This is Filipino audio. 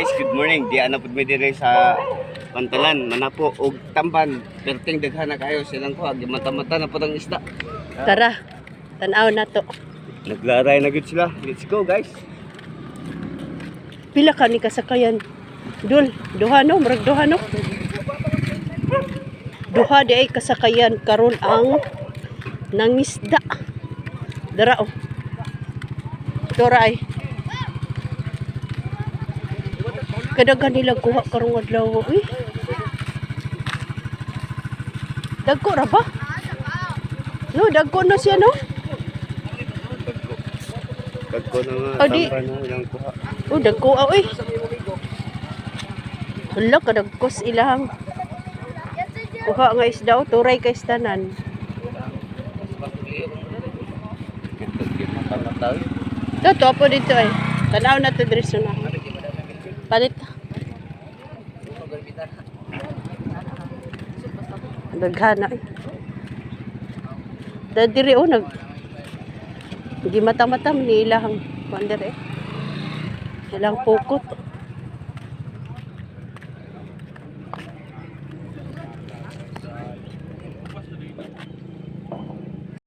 guys, good morning. Di ana pud mi dire sa Pantalan, Manapo og Tamban. Perting daghan na kayo silang kuha, gimata-mata na pud ang isda. Tara, tanaw na to. Naglaray na gud sila. Let's go, guys. Pila ka ni kasakayan? Dul, duha no, murag duha no. Duha di ay kasakayan karon ang nangisda. Dara oh. Dora ay. Kadaghan nila kuha karong adlaw eh. Dagko ra ba? No, dagko na siya no. Dagko na nga, Oh, di- Tamban na ilang kuha. Oh, dagko oy. Hala kadagkos ilang. Kuha nga isda oh, turay kay istanan. Gimata-mata. Ito po dito ay. Tanaw na to diri na. Palit. Daghana eh. Dadiri oh nag di mata-mata ni ilahang kuan dire. Ilang pukot.